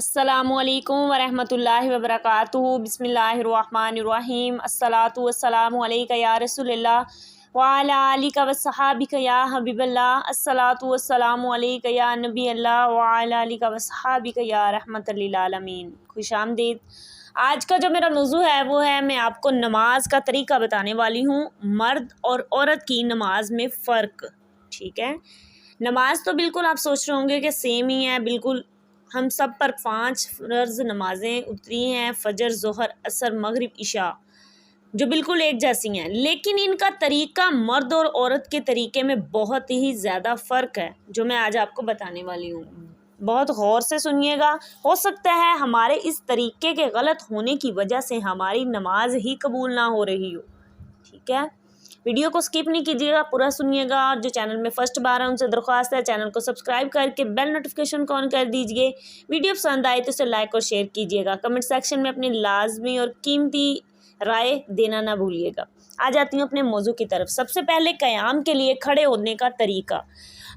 अस्सलामु अलैकुम वरहमतुल्लाहि वबरकातुहू। बिस्मिल्लाहिर्रहमानिर्रहीम। अस्सलातु वस्सलामु अलैका या रसूलल्लाह व अला आलिका व सहाबिका या हबीबल्लाह। अस्सलातु वस्सलामु अलैका या नबी अल्लाह व अला आलिका व सहाबिका या रहमतल लिल आलमीन। खुशामदीद। आज का जो मेरा मौजू है वो है, मैं आपको नमाज का तरीका बताने वाली हूँ, मर्द और औरत की नमाज में फ़र्क। ठीक है, नमाज तो बिल्कुल आप सोच रहे होंगे कि सेम ही है, बिल्कुल हम सब पर 5 फ़र्ज़ नमाज़ें उतरी हैं, फ़जर, ज़ोहर, असर, मगरिब, इशा, जो बिल्कुल एक जैसी हैं, लेकिन इनका तरीका मर्द और औरत के तरीके में बहुत ही ज़्यादा फ़र्क है, जो मैं आज आपको बताने वाली हूँ। बहुत गौर से सुनिएगा। हो सकता है हमारे इस तरीके के गलत होने की वजह से हमारी नमाज ही कबूल ना हो रही हो। ठीक है, वीडियो को स्किप नहीं कीजिएगा, पूरा सुनिएगा। और जो चैनल में फर्स्ट बार है उनसे दरख्वास्त है, चैनल को सब्सक्राइब करके बेल नोटिफिकेशन को ऑन कर दीजिए। वीडियो पसंद आए तो इसे लाइक और शेयर कीजिएगा। कमेंट सेक्शन में अपनी लाजमी और कीमती राय देना ना भूलिएगा। आ जाती हूँ अपने मौजू की तरफ। सबसे पहले क़याम के लिए खड़े होने का तरीका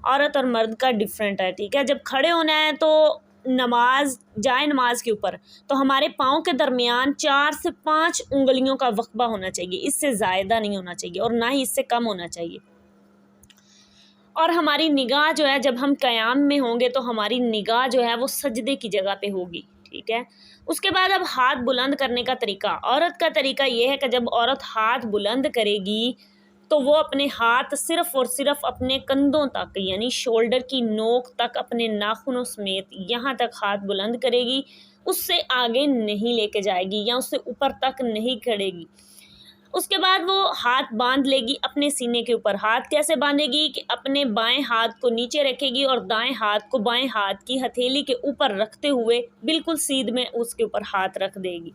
औरत और मर्द का डिफरेंट है। ठीक है, जब खड़े होना है तो नमाज के ऊपर तो हमारे पाँव के दरमियान 4 से 5 उंगलियों का वक्बा होना चाहिए, इससे ज़्यादा नहीं होना चाहिए और ना ही इससे कम होना चाहिए। और हमारी निगाह जो है, जब हम क़याम में होंगे तो हमारी निगाह जो है वो सजदे की जगह पे होगी। ठीक है, उसके बाद अब हाथ बुलंद करने का तरीका। औरत का तरीका ये है कि जब औरत हाथ बुलंद करेगी तो वो अपने हाथ सिर्फ़ और सिर्फ अपने कंधों तक, यानी शोल्डर की नोक तक, अपने नाखूनों समेत यहाँ तक हाथ बुलंद करेगी, उससे आगे नहीं लेके जाएगी या उससे ऊपर तक नहीं करेगी। उसके बाद वो हाथ बांध लेगी अपने सीने के ऊपर। हाथ कैसे बांधेगी कि अपने बाएं हाथ को नीचे रखेगी और दाएं हाथ को बाएं हाथ की हथेली के ऊपर रखते हुए बिल्कुल सीध में उसके ऊपर हाथ रख देगी।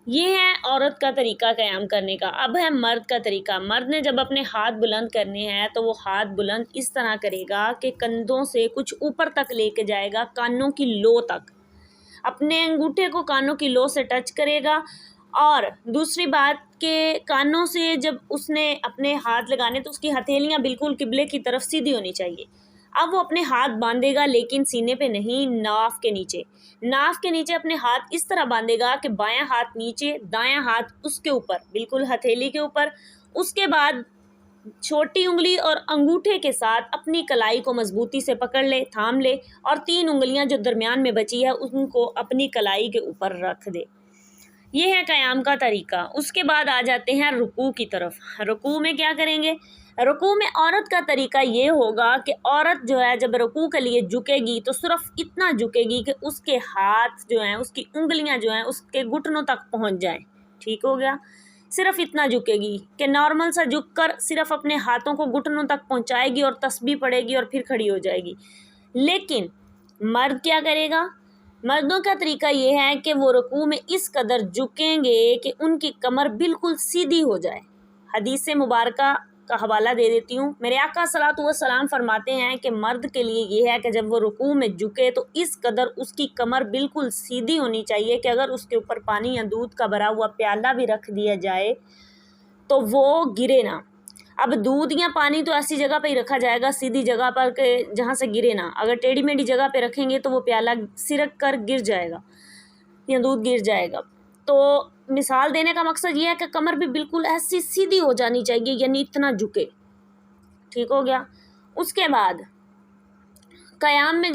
ये है औरत का तरीका क़याम करने का। अब है मर्द का तरीका। मर्द ने जब अपने हाथ बुलंद करने हैं तो वो हाथ बुलंद इस तरह करेगा कि कंधों से कुछ ऊपर तक लेके जाएगा, कानों की लो तक। अपने अंगूठे को कानों की लो से टच करेगा। और दूसरी बात के कानों से जब उसने अपने हाथ लगाने तो उसकी हथेलियाँ बिल्कुल किबले की तरफ सीधी होनी चाहिए। अब वो अपने हाथ बांधेगा, लेकिन सीने पे नहीं, नाफ के नीचे। नाफ के नीचे अपने हाथ इस तरह बांधेगा कि बायां हाथ नीचे, दायां हाथ उसके ऊपर, बिल्कुल हथेली के ऊपर। उसके बाद छोटी उंगली और अंगूठे के साथ अपनी कलाई को मजबूती से पकड़ ले, थाम ले, और 3 उंगलियां जो दरमियान में बची है उनको अपनी कलाई के ऊपर रख दे। ये है क़याम का तरीका। उसके बाद आ जाते हैं रुकू की तरफ। रुकू में क्या करेंगे? रुकू में औरत का तरीका ये होगा कि औरत जो है जब रुकू के लिए झुकेगी तो सिर्फ इतना झुकेगी कि उसके हाथ जो हैं, उसकी उंगलियां जो हैं उसके घुटनों तक पहुंच जाएं। ठीक हो गया, सिर्फ इतना झुकेगी कि नॉर्मल सा झुककर सिर्फ अपने हाथों को घुटनों तक पहुंचाएगी और तस्बीह पड़ेगी और फिर खड़ी हो जाएगी। लेकिन मर्द क्या करेगा? मर्दों का तरीका ये है कि वो रुकू में इस कदर झुकेंगे कि उनकी कमर बिल्कुल सीधी हो जाए। हदीस मुबारका का हवाला दे देती हूँ। मेरे आका सल्लल्लाहु अलैहि वसल्लम फरमाते हैं कि मर्द के लिए ये है कि जब वो रुकू में झुके तो इस कदर उसकी कमर बिल्कुल सीधी होनी चाहिए कि अगर उसके ऊपर पानी या दूध का भरा हुआ प्याला भी रख दिया जाए तो वो गिरे ना। अब दूध या पानी तो ऐसी जगह पे ही रखा जाएगा, सीधी जगह पर के जहाँ से गिरे ना। अगर टेढ़ी मेढ़ी जगह पे रखेंगे तो वो प्याला सिरक कर गिर जाएगा या दूध गिर जाएगा। तो मिसाल देने का मकसद ये है कि कमर भी बिल्कुल ऐसी सीधी हो जानी चाहिए, यानी इतना झुके। ठीक हो गया। उसके बाद क़याम में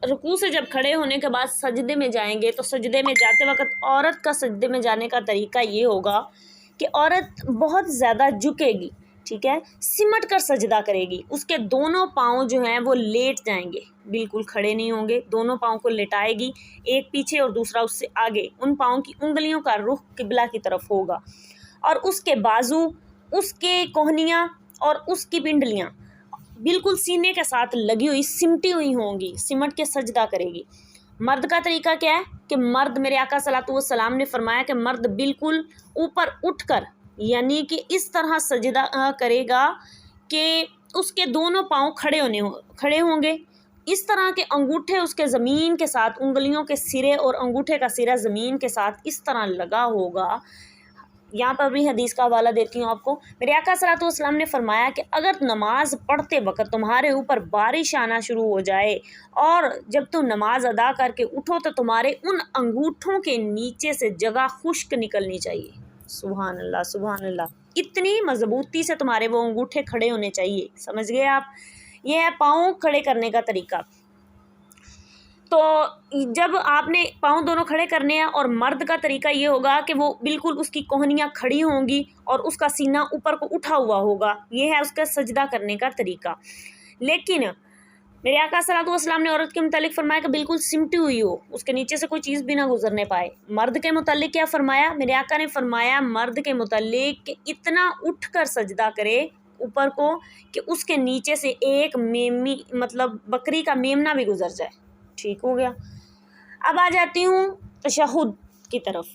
रुकू से जब खड़े होने के बाद सजदे में जाएंगे तो सजदे में जाते वक्त औरत का सजदे में जाने का तरीका ये होगा कि औरत बहुत ज़्यादा झुकेगी। ठीक है, सिमट कर सजदा करेगी। उसके दोनों पाँव जो हैं वो लेट जाएंगे, बिल्कुल खड़े नहीं होंगे। दोनों पाँव को लेटाएगी, एक पीछे और दूसरा उससे आगे। उन पाँव की उंगलियों का रुख किबला की तरफ होगा और उसके बाजू, उसके कोहनियाँ और उसकी पिंडलियाँ बिल्कुल सीने के साथ लगी हुई, सिमटी हुई होंगी। सिमट के सजदा करेगी। मर्द का तरीका क्या है कि मर्द, मेरे आका सल्लल्लाहु अलैहि वसल्लम ने फरमाया कि मर्द बिल्कुल ऊपर उठकर, यानी कि इस तरह सजदा करेगा कि उसके दोनों पाँव खड़े होंगे। इस तरह के अंगूठे उसके ज़मीन के साथ, उंगलियों के सिरे और अंगूठे का सिरा ज़मीन के साथ इस तरह लगा होगा। यहाँ पर भी हदीस का हवाला देती हूँ आपको। मेरे आका सल्लल्लाहु अलैहि वसल्लम ने फरमाया कि अगर नमाज पढ़ते वक्त तुम्हारे ऊपर बारिश आना शुरू हो जाए और जब तुम नमाज अदा करके उठो तो तुम्हारे उन अंगूठों के नीचे से जगह खुश्क निकलनी चाहिए। सुभान अल्लाह, सुभान अल्लाह, इतनी मजबूती से तुम्हारे वो अंगूठे खड़े होने चाहिए। समझ गए आप? ये है पाँव खड़े करने का तरीका। तो जब आपने पाँव दोनों खड़े करने हैं और मर्द का तरीका ये होगा कि वो बिल्कुल उसकी कोहनियाँ खड़ी होंगी और उसका सीना ऊपर को उठा हुआ होगा। ये है उसका सजदा करने का तरीका। लेकिन मेरे आका सल्लल्लाहु अलैहि वसल्लम ने औरत के मुतालिक फरमाया कि बिल्कुल सिमटी हुई हो, उसके नीचे से कोई चीज़ भी ना गुजरने पाए। मर्द के मुतालिक क्या फरमाया? मेरे आका ने फरमाया मर्द के मुतालिक कि इतना उठ कर सजदा करे ऊपर को कि उसके नीचे से एक मेमी मतलब बकरी का मेमना भी गुजर जाए। ठीक हो गया। अब आ जाती हूँ तशहुद की तरफ।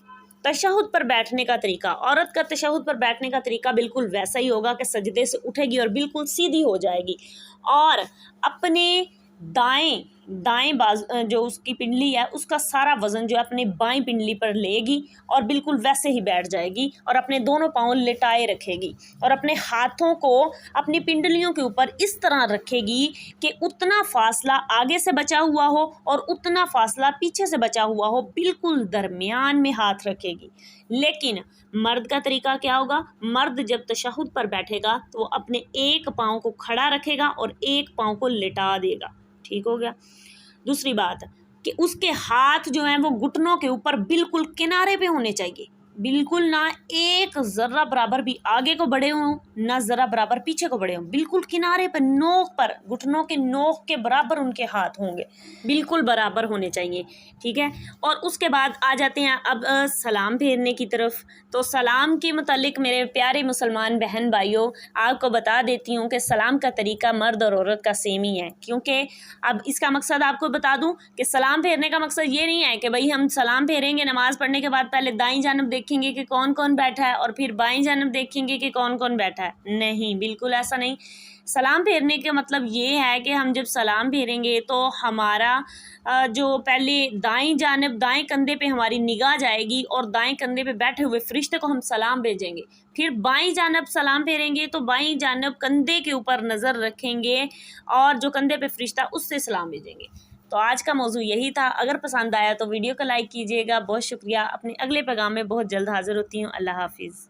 तशहुद पर बैठने का तरीका, औरत का तशहुद पर बैठने का तरीका बिल्कुल वैसा ही होगा कि सजदे से उठेगी और बिल्कुल सीधी हो जाएगी और अपने दाएं जो उसकी पिंडली है उसका सारा वज़न जो है अपने बाएं पिंडली पर लेगी और बिल्कुल वैसे ही बैठ जाएगी और अपने दोनों पाँव लिटाए रखेगी और अपने हाथों को अपनी पिंडलियों के ऊपर इस तरह रखेगी कि उतना फासला आगे से बचा हुआ हो और उतना फासला पीछे से बचा हुआ हो, बिल्कुल दरमियान में हाथ रखेगी। लेकिन मर्द का तरीका क्या होगा? मर्द जब तशहुद पर बैठेगा तो वो अपने एक पाँव को खड़ा रखेगा और एक पाँव को लिटा देगा। ठीक हो गया। दूसरी बात कि उसके हाथ जो हैं वो घुटनों के ऊपर बिल्कुल किनारे पे होने चाहिए, बिल्कुल ना एक ज़रा बराबर भी आगे को बढ़े हों ना ज़रा बराबर पीछे को बढ़े हों, बिल्कुल किनारे पर नोक पर घुटनों के नोक के बराबर उनके हाथ होंगे, बिल्कुल बराबर होने चाहिए। ठीक है। और उसके बाद आ जाते हैं अब सलाम फेरने की तरफ। तो सलाम के मुतालिक मेरे प्यारे मुसलमान बहन भाइयों आपको बता देती हूँ कि सलाम का तरीका मर्द और औरत का सेम ही है, क्योंकि अब इसका मकसद आपको बता दूँ कि सलाम फेरने का मकसद ये नहीं है कि भाई हम सलाम फेरेंगे नमाज़ पढ़ने के बाद पहले दाईं जानब देखेंगे कि कौन कौन बैठा है और फिर बाईं जानब देखेंगे कि कौन कौन बैठा है। नहीं, बिल्कुल ऐसा नहीं। सलाम फेरने का मतलब ये है कि हम जब सलाम फेरेंगे तो हमारा जो पहले दाईं जानब दाएं कंधे पे हमारी निगाह जाएगी और दाएं कंधे पे बैठे हुए फरिश्ते को हम सलाम भेजेंगे। फिर बाईं जानब सलाम फेरेंगे तो बाईं जानब कंधे के ऊपर नज़र रखेंगे और जो कंधे पे फरिश्ता उससे सलाम भेजेंगे। तो आज का मौजू यही था। अगर पसंद आया तो वीडियो को लाइक कीजिएगा। बहुत शुक्रिया। अपने अगले पैगाम में बहुत जल्द हाजिर होती हूँ। अल्लाह हाफिज़।